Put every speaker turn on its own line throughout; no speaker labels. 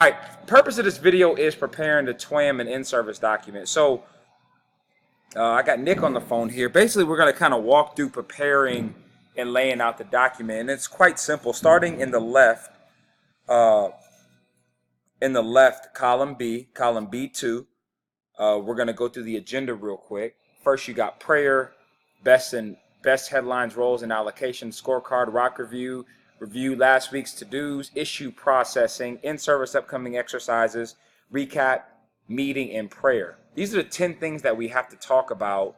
All right, purpose of this video is preparing the Twam and in-service document. So I got Nick on the phone here. Basically, we're going to kind of walk through preparing and laying out the document. And it's quite simple. Starting uh, in the left column B, column B2, we're going to go through the agenda real quick. First, you got prayer, best headlines, roles and allocation, scorecard, rock review, review last week's to-dos, issue processing, in-service upcoming exercises, recap, meeting, and prayer. These are the 10 things that we have to talk about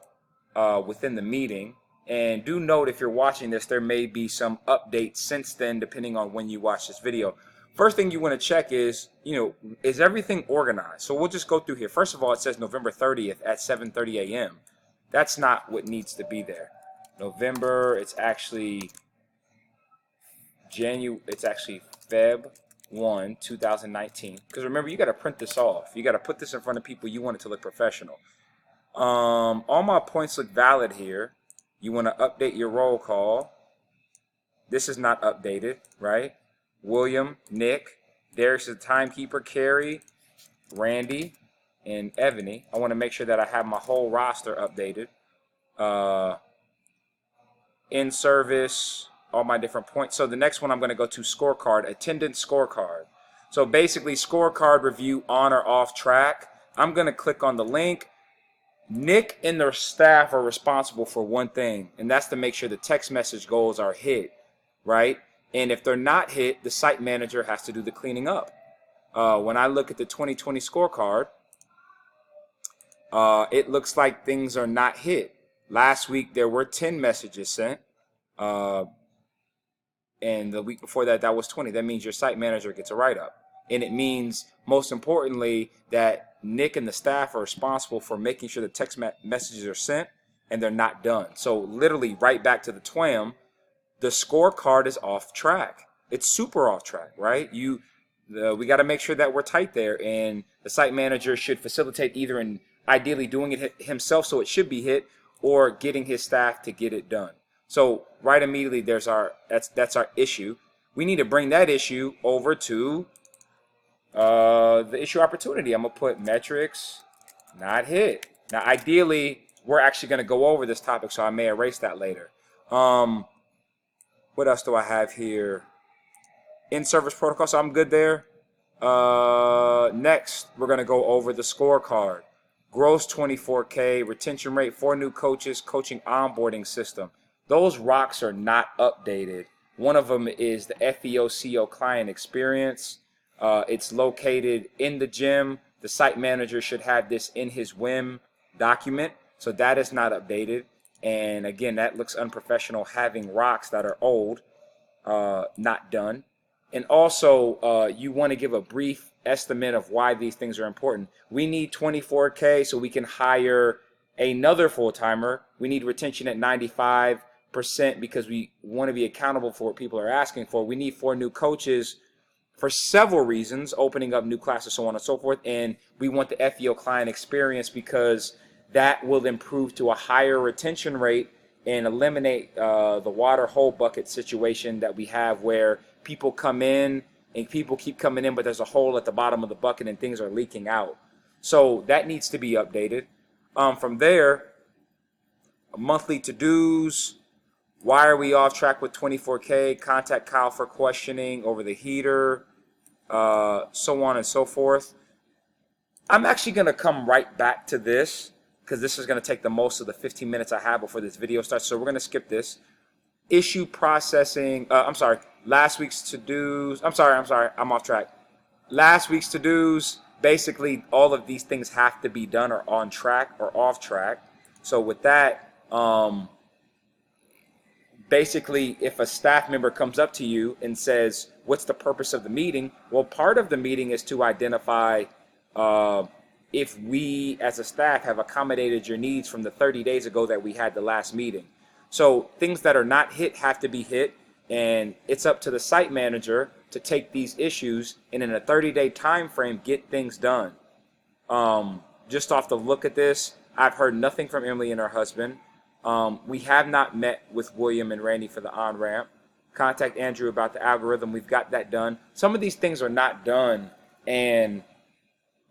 within the meeting. And do note, if you're watching this, there may be some updates since then, depending on when you watch this video. First thing you want to check is, is everything organized? So we'll just go through here. First of all, it says November 30th at 7:30 a.m. That's not what needs to be there. November, it's actually Feb 1, 2019. Because remember, you got to print this off. You got to put this in front of people. You want it to look professional. All my points look valid here. You want to update your roll call. This is not updated, right? William, Nick, Derek's the timekeeper, Carrie, Randy, and Ebony. I want to make sure that I have my whole roster updated. In service, all my different points. So the next one I'm going to go to scorecard, attendance scorecard. So basically scorecard review on or off track. I'm going to click on the link. Nick and their staff are responsible for one thing, and that's to make sure the text message goals are hit, right? And if they're not hit, the site manager has to do the cleaning up. When I look at the 2020 scorecard, it looks like things are not hit. Last week there were 10 messages sent, and the week before that, that was 20. That means your site manager gets a write-up. And it means, most importantly, that Nick and the staff are responsible for making sure the text messages are sent and they're not done. So literally right back to the TWAM, the scorecard is off track. It's super off track, right? We got to make sure that we're tight there, and the site manager should facilitate either in ideally doing it himself, so it should be hit, or getting his staff to get it done. So right immediately that's our issue. We need to bring that issue over to the issue opportunity. I'm gonna put metrics not hit. Now ideally we're actually going to go over this topic, so I may erase that later. What else do I have here? In-service protocol, so I'm good there. Next, we're going to go over the scorecard. Gross 24K, retention rate, 4 new coaches, coaching onboarding system. Those rocks are not updated. One of them is the FEOCO client experience. It's located in the gym. The site manager should have this in his WIM document. So that is not updated. And again, that looks unprofessional, having rocks that are old, not done. And also, you want to give a brief estimate of why these things are important. We need 24K so we can hire another full-timer. We need retention at 95% because we want to be accountable for what people are asking for. We need 4 new coaches for several reasons, opening up new classes, so on and so forth. And we want the FEO client experience because that will improve to a higher retention rate and eliminate the water hole bucket situation that we have, where people come in and people keep coming in, but there's a hole at the bottom of the bucket and things are leaking out. So that needs to be updated. From there, monthly to-dos. Why are we off track with 24K? Contact Kyle for questioning over the heater, so on and so forth. I'm actually going to come right back to this because this is going to take the most of the 15 minutes I have before this video starts. So we're going to skip this. Issue processing. Last week's to-dos. I'm off track. Last week's to-dos. Basically, all of these things have to be done or on track or off track. So with that, basically, if a staff member comes up to you and says, what's the purpose of the meeting? Well, part of the meeting is to identify if we as a staff have accommodated your needs from the 30 days ago that we had the last meeting. So things that are not hit have to be hit, and it's up to the site manager to take these issues and in a 30-day time frame get things done. Just off the look at this, I've heard nothing from Emily and her husband. We have not met with William and Randy for the on-ramp. Contact Andrew about the algorithm. We've got that done. Some of these things are not done And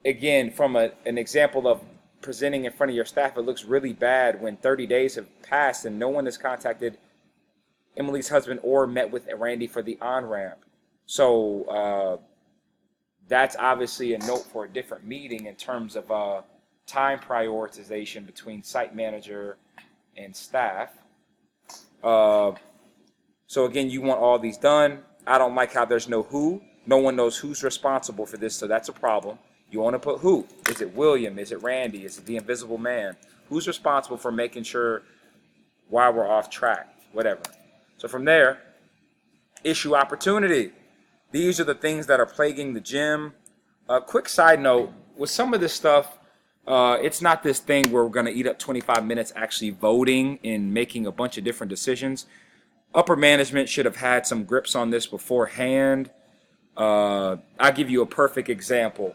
again, from an example of presenting in front of your staff, it looks really bad when 30 days have passed and no one has contacted Emily's husband or met with Randy for the on-ramp. So that's obviously a note for a different meeting in terms of time prioritization between site manager and staff. So again, you want all these done. I don't like how there's no who. No one knows who's responsible for this, so that's a problem. You want to put who. Is it William? Is it Randy? Is it the invisible man? Who's responsible for making sure why we're off track? Whatever. So from there, issue opportunity. These are the things that are plaguing the gym. A quick side note, with some of this stuff, it's not this thing where we're going to eat up 25 minutes actually voting and making a bunch of different decisions. Upper management should have had some grips on this beforehand. I'll give you a perfect example.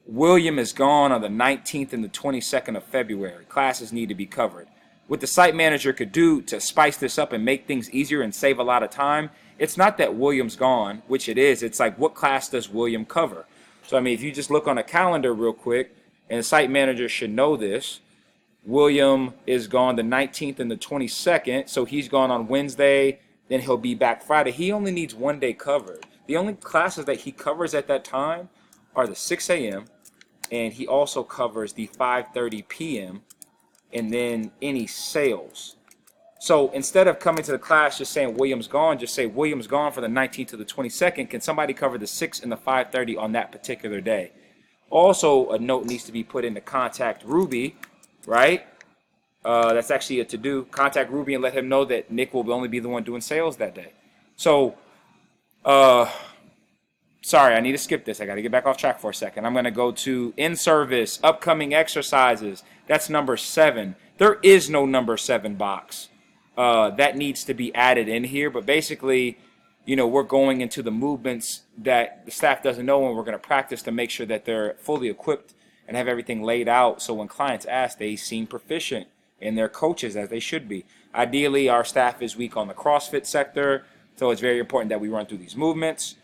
William is gone on the 19th and the 22nd of February. Classes need to be covered. What the site manager could do to spice this up and make things easier and save a lot of time, it's not that William's gone, which it is. It's like, what class does William cover? So, I mean, if you just look on a calendar real quick, and the site manager should know this, William is gone the 19th and the 22nd, so he's gone on Wednesday, then he'll be back Friday. He only needs 1 day covered. The only classes that he covers at that time are the 6 a.m., and he also covers the 5:30 p.m., and then any sales. So instead of coming to the class just saying William's gone, just say William's gone for the 19th to the 22nd. Can somebody cover the 6 and the 5:30 on that particular day? Also, a note needs to be put in to contact Ruby, right? That's actually a to-do. Contact Ruby and let him know that Nick will only be the one doing sales that day. So, sorry, I need to skip this. I got to get back off track for a second. I'm going to go to in-service, upcoming exercises. That's number 7. There is no number 7 box. That needs to be added in here. But basically, you know, we're going into the movements that the staff doesn't know, and we're going to practice to make sure that they're fully equipped and have everything laid out. So when clients ask, they seem proficient in their coaches as they should be. Ideally, our staff is weak on the CrossFit sector, so it's very important that we run through these movements.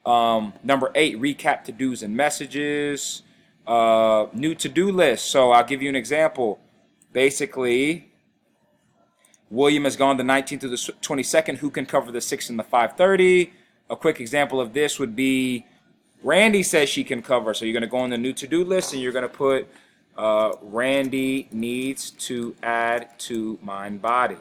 Number 8, recap to-dos and messages. New to-do list. So I'll give you an example. Basically, William has gone the 19th to the 22nd. Who can cover the 6 and the 5:30? A quick example of this would be Randy says she can cover. So you're going to go on the new to-do list and you're going to put Randy needs to add to mind body.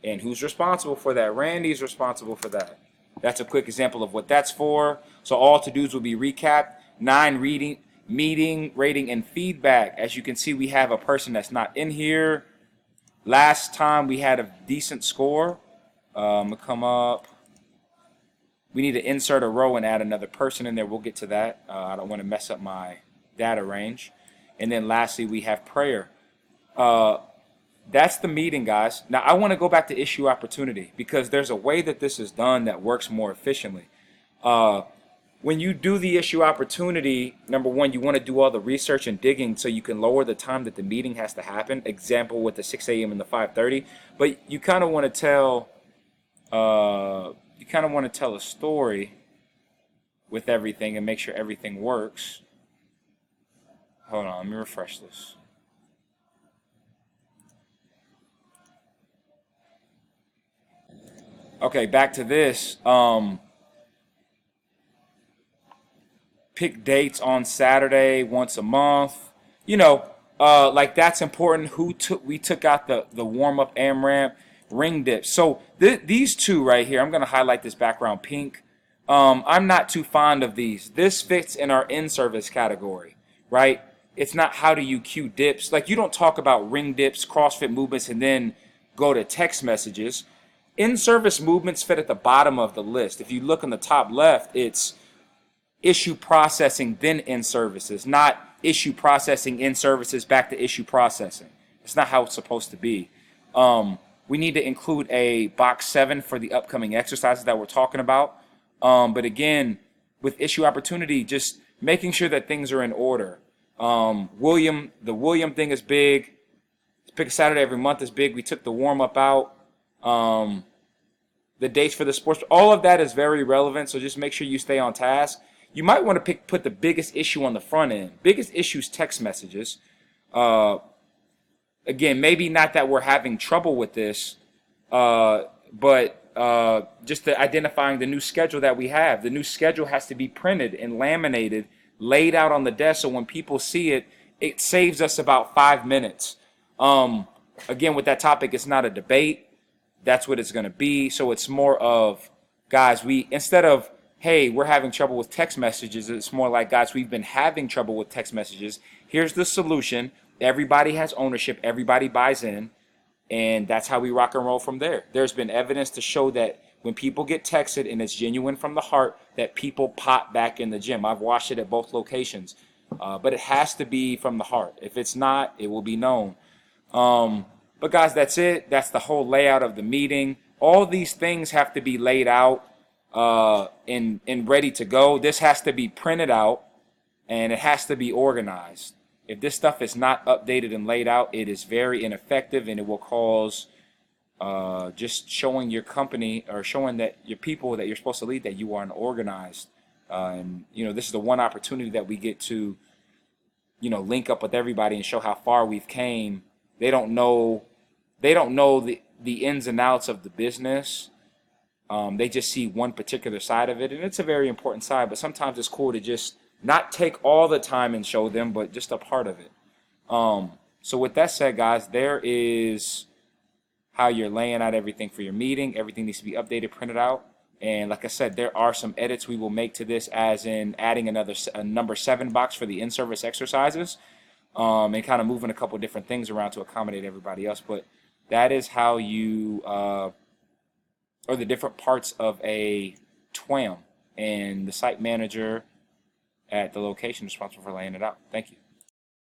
And who's responsible for that? Randy's responsible for that. That's a quick example of what that's for. So all to-dos will be recapped. 9, reading, meeting, rating, and feedback. As you can see, we have a person that's not in here. Last time we had a decent score. I'm going to come up. We need to insert a row and add another person in there. We'll get to that. I don't want to mess up my data range. And then lastly, we have prayer. That's the meeting, guys. Now, I want to go back to issue opportunity because there's a way that this is done that works more efficiently. When you do the issue opportunity, number 1, you want to do all the research and digging so you can lower the time that the meeting has to happen. Example with the 6 a.m. and the 5:30. But you kind of want to tell, a story with everything and make sure everything works. Hold on, let me refresh this. Okay, back to this. Pick dates on Saturday once a month. You know, like that's important. We took out the warm-up AMRAP ring dips. So these two right here, I'm going to highlight this background pink. I'm not too fond of these. This fits in our in-service category, right? It's not how do you cue dips. Like you don't talk about ring dips, CrossFit movements, and then go to text messages. In-service movements fit at the bottom of the list. If you look on the top left, it's issue processing, then in-services, not issue processing, in-services, back to issue processing. It's not how it's supposed to be. We need to include a box 7 for the upcoming exercises that we're talking about. But again, with issue opportunity, just making sure that things are in order. The William thing is big. Pick a Saturday every month is big. We took the warm-up out. The dates for the sports, all of that is very relevant, so just make sure you stay on task. You might want to put the biggest issue on the front end. Biggest issues, text messages. Uh, Again, maybe not that we're having trouble with this, but just the identifying the new schedule that we have. The new schedule has to be printed and laminated, laid out on the desk, so when people see it, it saves us about 5 minutes. Again, with that topic, it's not a debate. That's what it's going to be. So it's more of, guys, instead of, hey, we're having trouble with text messages, it's more like, guys, we've been having trouble with text messages. Here's the solution. Everybody has ownership. Everybody buys in. And that's how we rock and roll from there. There's been evidence to show that when people get texted and it's genuine from the heart, that people pop back in the gym. I've watched it at both locations. But it has to be from the heart. If it's not, it will be known. But guys, that's it. That's the whole layout of the meeting. All these things have to be laid out and ready to go. This has to be printed out and it has to be organized. If this stuff is not updated and laid out, it is very ineffective, and it will cause just showing your company or showing that your people that you're supposed to lead that you are unorganized. And this is the one opportunity that we get to link up with everybody and show how far we've came. They don't know the ins and outs of the business. They just see one particular side of it, and it's a very important side, but sometimes it's cool to just not take all the time and show them, but just a part of it. So with that said, guys, there is how you're laying out everything for your meeting. Everything needs to be updated, printed out. And like I said, there are some edits we will make to this, as in adding a number 7 box for the in-service exercises, and kind of moving a couple different things around to accommodate everybody else. But that is how you, or the different parts of a Twam, and the site manager at the location responsible for laying it out. Thank you.